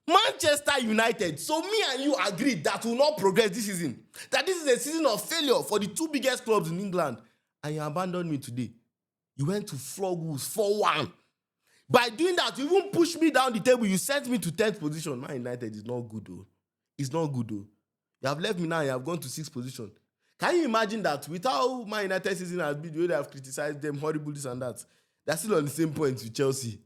Manchester United. So me and you agree that will not progress this season. That this is a season of failure for the two biggest clubs in England. And you abandoned me today. You went to flog Wolves 4-1. By doing that, you even pushed me down the table. You sent me to 10th position. Man United is not good, though. It's not good, though. You have left me now. You have gone to 6th position. Can you imagine that without Man United season has been the way they have criticized them, horrible this and that, they're still on the same point with Chelsea.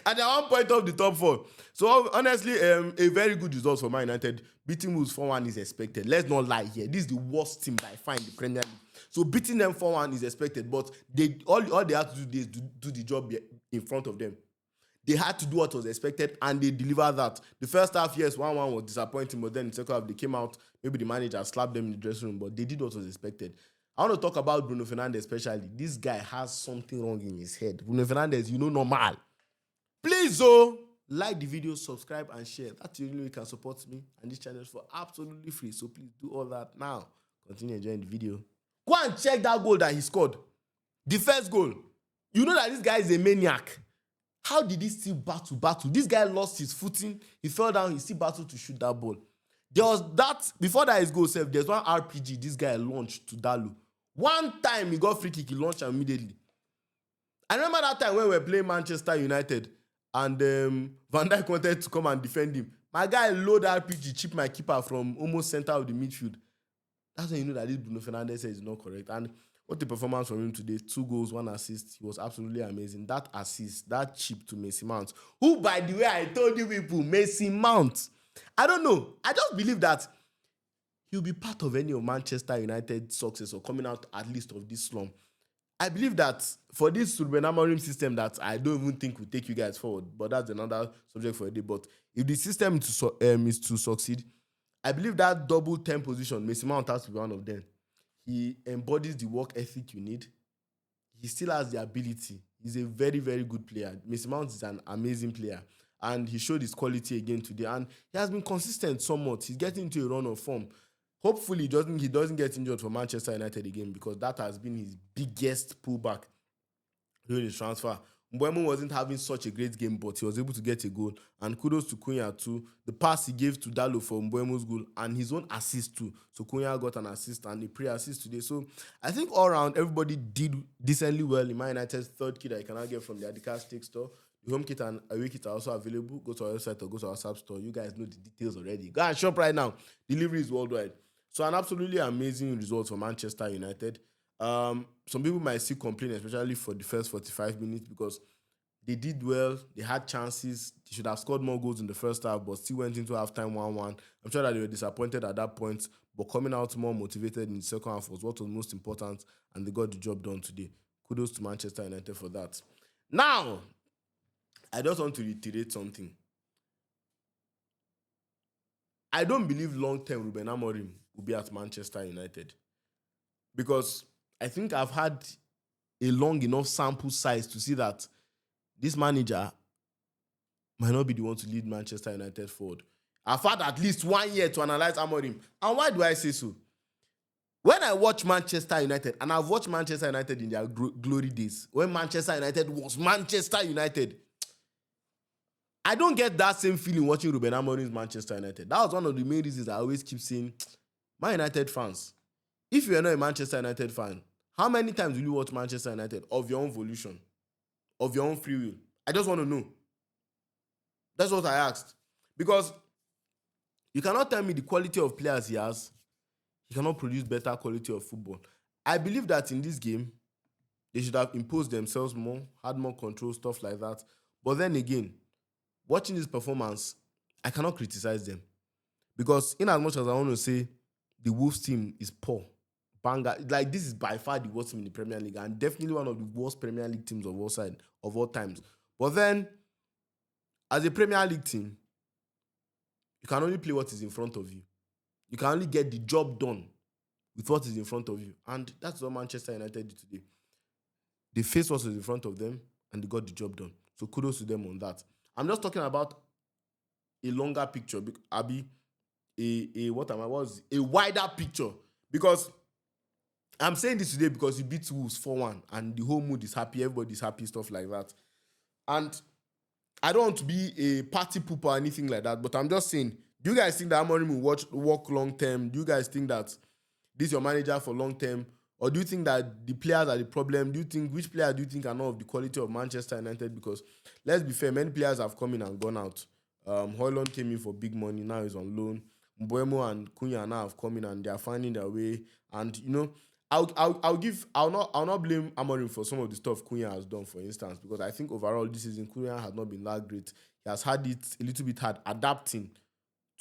And they're 1 point off the top 4. So honestly, a very good result for Man United. Beating Wolves 4-1 is expected. Let's not lie here. This is the worst team by far in the Premier League. So beating them 4-1 is expected. But all they have to do is do the job in front of them. They had to do what was expected, and they delivered that. The first half, yes, 1-1 was disappointing, but then in the second half, they came out. Maybe the manager slapped them in the dressing room, but they did what was expected. I want to talk about Bruno Fernandes especially. This guy has something wrong in his head. Bruno Fernandes, normal. Please, like the video, subscribe, and share. That's the only way you can support me and this channel for absolutely free. So please do all that now. Continue enjoying the video. Go and check that goal that he scored. The first goal. You know that this guy is a maniac. How did he still battle? This guy lost his footing. He fell down. He still battled to shoot that ball. There was that, before that his goal self, there's one RPG this guy launched to Dalo. One time he got free kick, he launched immediately. I remember that time when we were playing Manchester United and Van Dijk wanted to come and defend him. My guy load RPG, chip my keeper from almost center of the midfield. That's when you know that this Bruno Fernandes is not correct. And what the performance from him today, 2 goals, 1 assist. He was absolutely amazing. That assist, that chip to Mason Mount, who, by the way, I told you people, Mason Mount. I don't know. I just believe that he'll be part of any of Manchester United's success or coming out at least of this slump. I believe that for this Ruben Amorim system that I don't even think will take you guys forward, but that's another subject for a day. But if the system is to succeed, I believe that double 10 position, Mason Mount has to be one of them. He embodies the work ethic you need. He still has the ability. He's a very, very good player. Mason Mount is an amazing player. And he showed his quality again today. And he has been consistent somewhat. He's getting into a run of form. Hopefully, he doesn't get injured for Manchester United again, because that has been his biggest pullback during his transfer. Mbeumo wasn't having such a great game, but he was able to get a goal. And kudos to Cunha too. The pass he gave to Dalo for Mbeumo's goal and his own assist too. So Cunha got an assist and a pre-assist today. So I think all around, everybody did decently well in Man United's third kit that you cannot get from the Adidas Steak store. The home kit and away kit are also available. Go to our website or go to our sub store. You guys know the details already. Go and shop right now. Delivery is worldwide. So an absolutely amazing result for Manchester United. Some people might still complain, especially for the first 45 minutes, because they did well. They had chances. They should have scored more goals in the first half, but still went into halftime 1-1. I'm sure that they were disappointed at that point, but coming out more motivated in the second half was what was most important, and they got the job done today. Kudos to Manchester United for that. Now, I just want to reiterate something. I don't believe long-term Ruben Amorim will be at Manchester United, because I think I've had a long enough sample size to see that this manager might not be the one to lead Manchester United forward. I've had at least 1 year to analyze Amorim. And why do I say so? When I watch Manchester United, and I've watched Manchester United in their glory days, when Manchester United was Manchester United, I don't get that same feeling watching Ruben Amorim's Manchester United. That was one of the main reasons I always keep saying, Man United fans, if you are not a Manchester United fan, how many times will you watch Manchester United of your own volition, of your own free will? I just want to know. That's what I asked. Because you cannot tell me the quality of players he has, he cannot produce better quality of football. I believe that in this game, they should have imposed themselves more, had more control, stuff like that. But then again, watching this performance, I cannot criticize them. Because in as much as I want to say the Wolves team is poor, banger, like this is by far the worst team in the Premier League, and definitely one of the worst Premier League teams of all times. But then, as a Premier League team, you can only play what is in front of you. You can only get the job done with what is in front of you. And that's what Manchester United did today. They faced what was in front of them and they got the job done. So kudos to them on that. I'm just talking about a longer picture, Abby, a wider picture. Because I'm saying this today because you beat Wolves 4-1 and the whole mood is happy, everybody's happy, stuff like that. And I don't want to be a party pooper or anything like that, but I'm just saying, do you guys think that Amorim will work long term? Do you guys think that this is your manager for long term? Or do you think that the players are the problem? Which player do you think are not of the quality of Manchester United? Because let's be fair, many players have come in and gone out. Højlund came in for big money, now he's on loan. Mbuemo and Cunha now have come in and they are finding their way. And you know, I'll not blame Amorim for some of the stuff Cunha has done, for instance, because I think overall this season Cunha has not been that great. He has had it a little bit hard adapting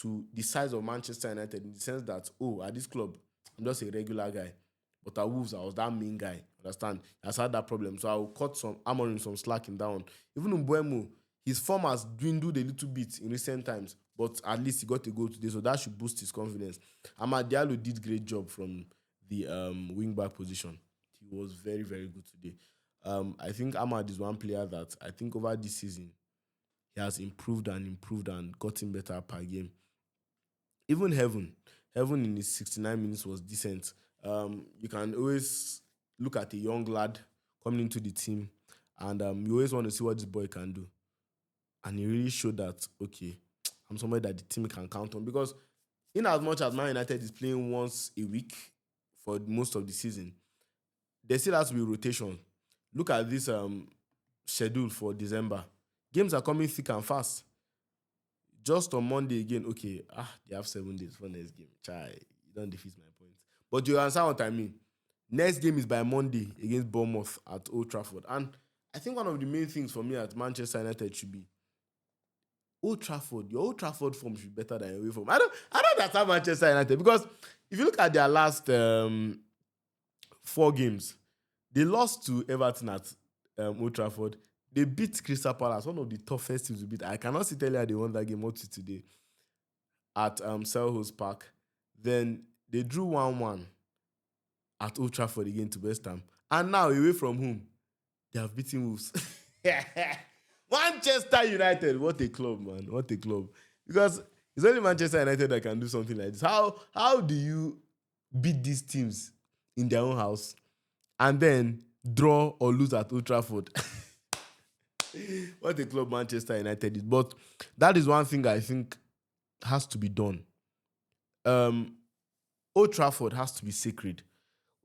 to the size of Manchester United, in the sense that, at this club, I'm just a regular guy. But at Wolves, I was that main guy. Understand? He has had that problem. So I'll cut Amorim some slack in that one. Even in Mbuemo, his form has dwindled a little bit in recent times, but at least he got a goal today, so that should boost his confidence. Amad Diallo did great job from the wing back position. He was very, very good today. I think Amad is one player that I think over this season he has improved and gotten better per game. Even Heaven in his 69 minutes was decent. You can always look at a young lad coming into the team, and you always want to see what this boy can do. And he really showed that, okay, I'm somebody that the team can count on. Because in as much as Man United is playing once a week for most of the season, there still has to be rotation. Look at this schedule for December. Games are coming thick and fast. Just on Monday again, okay, they have 7 days for next game. Chai, you don't defeat my point. But you understand what I mean. Next game is by Monday against Bournemouth at Old Trafford. And I think one of the main things for me at Manchester United should be Old Trafford. Your Old Trafford form should be better than your away form. I don't understand Manchester United, because if you look at their last 4 games, they lost to Everton at Old Trafford. They beat Crystal Palace, one of the toughest teams to beat. I cannot tell you how they won that game up to today at Selhurst Park. Then they drew 1-1 at Old Trafford again to West Ham. And now, away from home, they have beaten Wolves. Manchester United, what a club, man. What a club. Because it's only Manchester United that can do something like this. How do you beat these teams in their own house and then draw or lose at Old Trafford? What a club Manchester United is. But that is one thing I think has to be done. Old Trafford has to be sacred.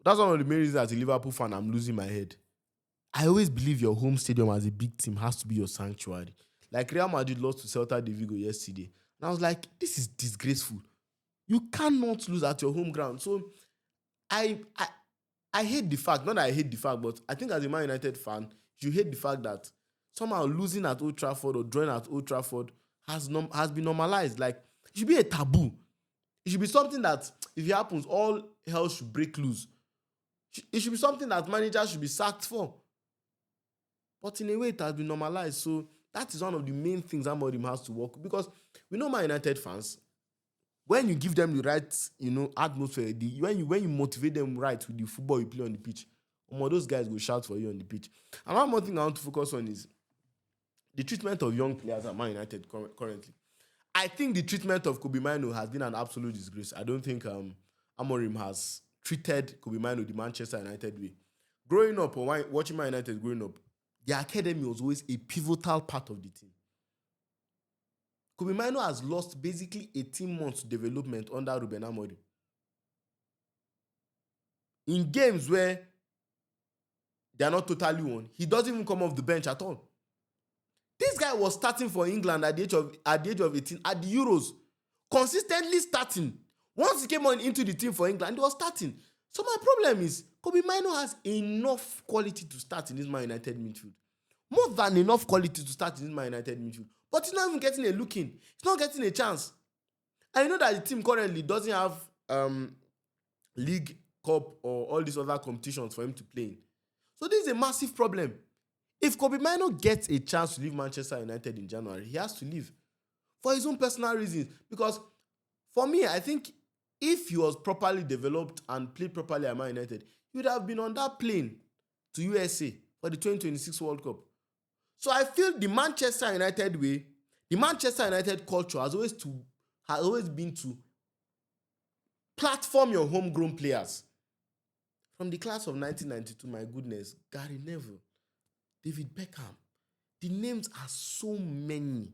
That's one of the main reasons as a Liverpool fan I'm losing my head. I always believe your home stadium as a big team has to be your sanctuary. Like Real Madrid lost to Celta de Vigo yesterday. And I was like, this is disgraceful. You cannot lose at your home ground. So I hate the fact, not that I hate the fact, but I think as a Man United fan, you hate the fact that somehow losing at Old Trafford or drawing at Old Trafford has been normalized. Like, it should be a taboo. It should be something that, if it happens, all hell should break loose. It should be something that managers should be sacked for. But in a way, it has been normalized. So that is one of the main things Amorim has to work. Because we know Man United fans, when you give them the right, atmosphere, when you motivate them right with the football you play on the pitch, those guys will shout for you on the pitch. And one more thing I want to focus on is the treatment of young players at Man United currently. I think the treatment of Kobe Mino has been an absolute disgrace. I don't think Amorim has treated Kobe Mino the Manchester United way. Growing up, or watching Man United growing up, the academy was always a pivotal part of the team. Kobe Mino has lost basically 18 months development under Ruben Amorim. In games where they are not totally won, he doesn't even come off the bench at all. This guy was starting for England at the age of 18 at the Euros, consistently starting. Once he came on into the team for England, he was starting. So my problem is, Kobe Mino has enough quality to start in this Man United midfield. More than enough quality to start in this Man United midfield. But he's not even getting a look in. He's not getting a chance. And you know that the team currently doesn't have League Cup or all these other competitions for him to play in. So this is a massive problem. If Kobe Mino gets a chance to leave Manchester United in January, he has to leave for his own personal reasons. Because for me, I think if he was properly developed and played properly at Man United, he would have been on that plane to USA for the 2026 World Cup. So I feel the Manchester United way, the Manchester United culture has always been to platform your homegrown players. From the class of 1992, my goodness, Gary Neville, David Beckham, The names are so many.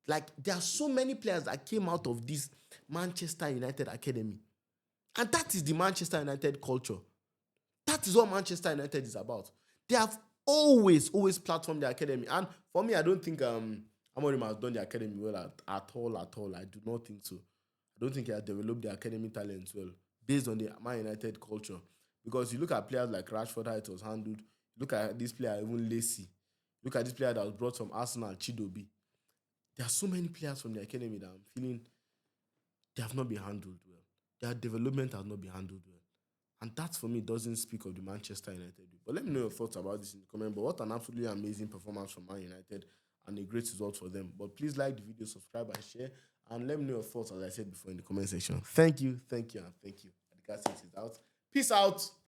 Like, there are so many players that came out of this Manchester United academy. And that is the Manchester United culture. That is what Manchester United is about. They have always platformed the academy. And for me, I don't think Amorim has done the academy well at all. I do not think so. I don't think he has developed the academy talent well based on the Man United culture. Because you look at players like Rashford, how it was handled. Look at this player, even Lacey. Look at this player that was brought from Arsenal, Chidobe. There are so many players from the academy that I'm feeling they have not been handled well. Their development has not been handled well. And that, for me, doesn't speak of the Manchester United. But let me know your thoughts about this in the comment. But what an absolutely amazing performance from Man United and a great result for them. But please like the video, subscribe, and share. And let me know your thoughts, as I said before, in the comment section. Thank you, and thank you. Adika says it out. Peace out.